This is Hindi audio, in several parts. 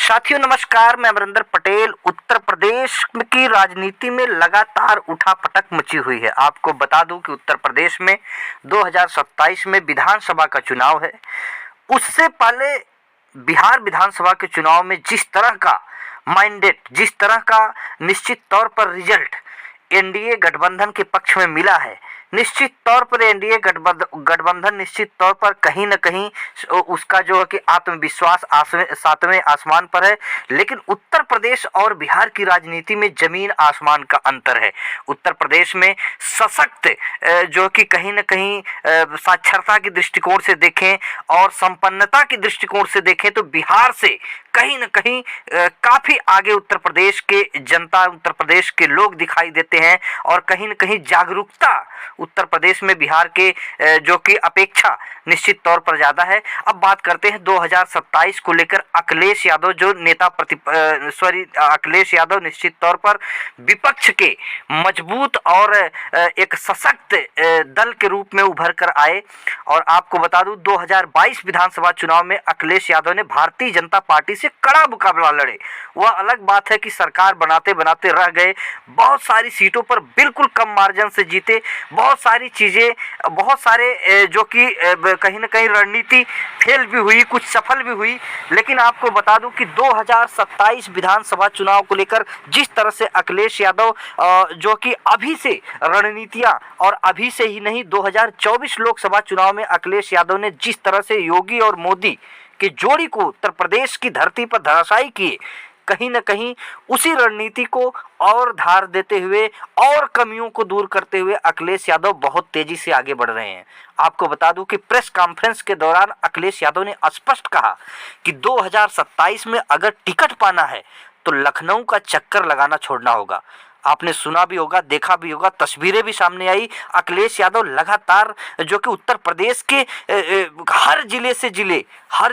साथियों नमस्कार, मैं अमरिंदर पटेल। उत्तर प्रदेश की राजनीति में लगातार उठापटक मची हुई है। आपको बता दूं कि उत्तर प्रदेश में 2027 में विधानसभा का चुनाव है। उससे पहले बिहार विधानसभा के चुनाव में जिस तरह का मैंडेट, जिस तरह का निश्चित तौर पर रिजल्ट एनडीए गठबंधन के पक्ष में मिला है, निश्चित तौर पर एनडीए गठबंधन निश्चित तौर पर कहीं न कहीं उसका जो है कि आत्मविश्वास सातवें आसमान पर है। लेकिन उत्तर प्रदेश और बिहार की राजनीति में जमीन आसमान का अंतर है। उत्तर प्रदेश में सशक्त जो कि कहीं न कहीं साक्षरता के दृष्टिकोण से देखें और संपन्नता के दृष्टिकोण से देखें तो बिहार से कहीं न कहीं काफ़ी आगे उत्तर प्रदेश के जनता, उत्तर प्रदेश के लोग दिखाई देते हैं। और कहीं न कहीं जागरूकता उत्तर प्रदेश में बिहार के जो कि अपेक्षा निश्चित तौर पर ज़्यादा है। अब बात करते हैं 2027 को लेकर। अखिलेश यादव जो अखिलेश यादव निश्चित तौर पर विपक्ष के मजबूत और एक सशक्त दल के रूप में उभर कर आए। और आपको बता दूं 2022 विधानसभा चुनाव में अखिलेश यादव ने भारतीय जनता पार्टी से कड़ा मुकाबला लड़े। वह अलग बात है कि सरकार बनाते बनाते रह गए, बहुत सारी सीटों पर बिल्कुल कम मार्जिन से जीते, बहुत सारी चीज़ें, बहुत सारे जो कि कहीं ना कहीं रणनीति फेल भी हुई, कुछ सफल भी हुई। लेकिन आपको बता दूं कि 2027 विधानसभा चुनाव को लेकर जिस तरह से अखिलेश यादव जो कि अभी से रणनीतियां, और अभी से ही नहीं 2024 लोकसभा चुनाव में अखिलेश यादव ने जिस तरह से योगी और मोदी की जोड़ी को उत्तर प्रदेश की धरती पर धराशायी किए, कहीं न कहीं उसी रणनीति को और धार देते हुए और कमियों को दूर करते हुए अखिलेश यादव बहुत तेजी से आगे बढ़ रहे हैं। आपको बता दूं कि प्रेस कॉन्फ्रेंस के दौरान अखिलेश यादव ने स्पष्ट कहा कि 2027 में अगर टिकट पाना है तो लखनऊ का चक्कर लगाना छोड़ना होगा। आपने सुना भी होगा, देखा भी होगा, तस्वीरें भी सामने आई। अखिलेश यादव लगातार जो कि उत्तर प्रदेश के हर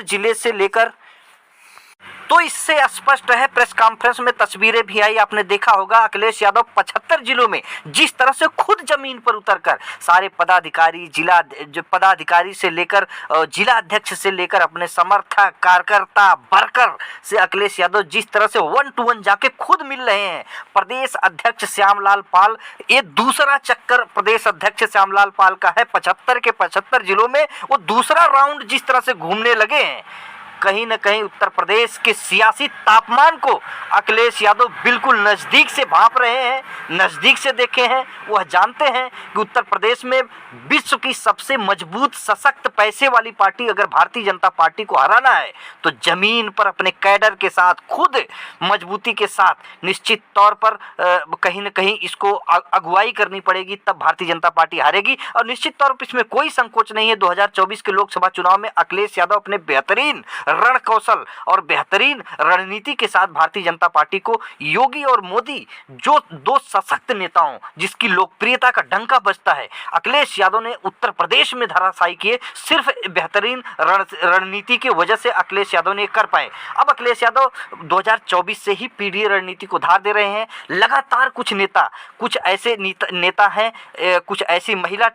जिले से लेकर, तो इससे स्पष्ट है, प्रेस कॉन्फ्रेंस में तस्वीरें भी आई, आपने देखा होगा। अखिलेश यादव 75 जिलों में जिस तरह से खुद जमीन पर उतरकर सारे पदाधिकारी, पदाधिकारी से लेकर जिला अध्यक्ष से लेकर अपने समर्थक, कार्यकर्ता, वर्कर से अखिलेश यादव जिस तरह से 1 to 1 जाके खुद मिल रहे हैं। प्रदेश अध्यक्ष श्यामलाल पाल, ये दूसरा चक्कर प्रदेश अध्यक्ष श्यामलाल पाल का है। 75 के 75 जिलों में वो दूसरा राउंड जिस तरह से घूमने लगे हैं, कहीं न कहीं उत्तर प्रदेश के सियासी तापमान को अखिलेश यादव बिल्कुल नज़दीक से भांप रहे हैं, नज़दीक से देखे हैं। वह जानते हैं कि उत्तर प्रदेश में विश्व की सबसे मजबूत, सशक्त, पैसे वाली पार्टी अगर भारतीय जनता पार्टी को हराना है तो जमीन पर अपने कैडर के साथ, खुद मजबूती के साथ निश्चित तौर पर कहीं न कहीं इसको अगुवाई करनी पड़ेगी, तब भारतीय जनता पार्टी हारेगी। और निश्चित तौर पर इसमें कोई संकोच नहीं है। 2024 के लोकसभा चुनाव में अखिलेश यादव अपने बेहतरीन रण कौशल और बेहतरीन रणनीति के साथ भारतीय जनता पार्टी को, योगी और मोदी जो दो सशक्त नेताओं जिसकी लोकप्रियता का डंका बजता है, अखिलेश यादव ने उत्तर प्रदेश में धराशायी किए। सिर्फ बेहतरीन रणनीति की वजह से अखिलेश यादव ने कर पाए। अब अखिलेश यादव 2024 से ही पीडीए रणनीति को धार दे रहे हैं। लगातार कुछ नेता, कुछ ऐसे नेता हैं, कुछ ऐसी महिला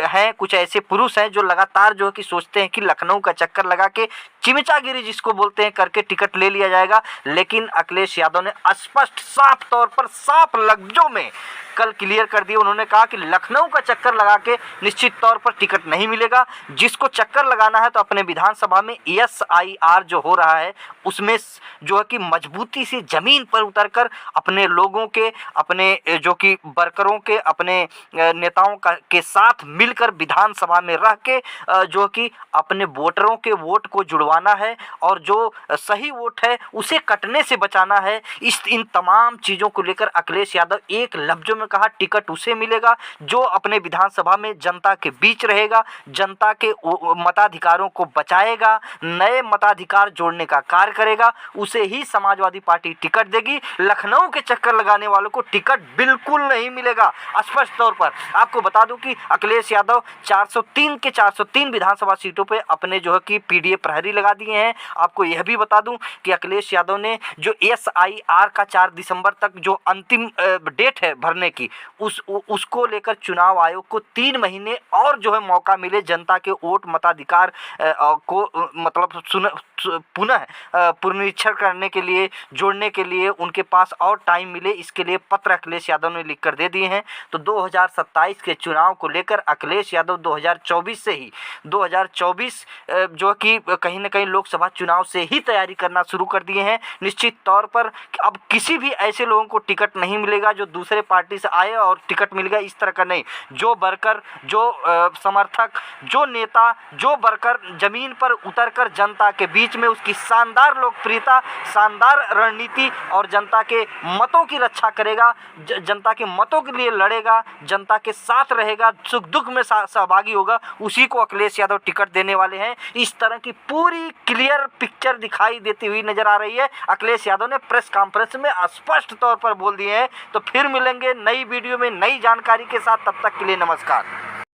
हैं, कुछ ऐसे पुरुष हैं जो लगातार जो है कि सोचते हैं कि लखनऊ का चक्कर लगा के चिमचागिरी जिसको बोलते हैं करके टिकट ले लिया जाएगा। लेकिन अखिलेश यादव ने स्पष्ट, साफ तौर पर, साफ लफ्जों में कल क्लियर कर दिया। उन्होंने कहा कि लखनऊ का चक्कर लगा के निश्चित तौर पर टिकट नहीं मिलेगा। जिसको चक्कर लगाना है तो अपने विधानसभा में SIR जो हो रहा है उसमें जो है कि मजबूती से जमीन पर उतरकर अपने लोगों के, अपने जो कि वर्करों के, अपने नेताओं के साथ मिलकर विधानसभा में रह के जो कि अपने वोटरों के वोट को जुड़वाना है और जो सही वोट है उसे कटने से बचाना है। इन तमाम चीज़ों को लेकर अखिलेश यादव एक लफ्जों में कहा टिकट उसे मिलेगा जो अपने विधानसभा में जनता के बीच रहेगा, जनता के मताधिकारों को बचाएगा, नए मताधिकार जोड़ने का कार्य करेगा, उसे ही समाजवादी पार्टी टिकट देगी। लखनऊ के चक्कर लगाने वालों को टिकट बिल्कुल नहीं मिलेगा। स्पष्ट तौर पर आपको बता दूं कि अखिलेश यादव 403 के 403 विधानसभा सीटों पर अपने जो है कि पीडीए प्रहरी लगा दिए हैं। आपको यह भी बता दूं कि अखिलेश यादव ने जो SIR का 4 दिसंबर तक जो अंतिम डेट है भरने की, उसको लेकर चुनाव आयोग को 3 महीने और जो है मौका मिले जनता के वोट मताधिकार को मतलब पुनः पुनरीक्षण करने के लिए, जोड़ने के लिए उनके पास और टाइम मिले, इसके लिए पत्र अखिलेश यादव ने लिखकर दे दिए हैं। तो 2027 के चुनाव को लेकर अखिलेश यादव 2024 से ही 2024 जो कि कहीं ना कहीं लोकसभा चुनाव से ही तैयारी करना शुरू कर दिए हैं। निश्चित तौर पर अब किसी भी ऐसे लोगों को टिकट नहीं मिलेगा जो दूसरे पार्टी से आए और टिकट मिल गया, इस तरह का नहीं। जो वर्कर, जो समर्थक, जो नेता, जो वर्कर जमीन पर उतरकर जनता के बीच में उसकी शानदार लोकप्रियता, शानदार रणनीति और जनता के मतों की रक्षा करेगा, जनता के मतों के लिए लड़ेगा, जनता के साथ रहेगा, सुख दुख में सहभागी होगा, उसी को अखिलेश यादव टिकट देने वाले हैं। इस तरह की पूरी क्लियर पिक्चर दिखाई देती हुई नजर आ रही है। अखिलेश यादव ने प्रेस कॉन्फ्रेंस में स्पष्ट तौर पर बोल दिए हैं। तो फिर मिलेंगे नई वीडियो में नई जानकारी के साथ, तब तक के लिए नमस्कार।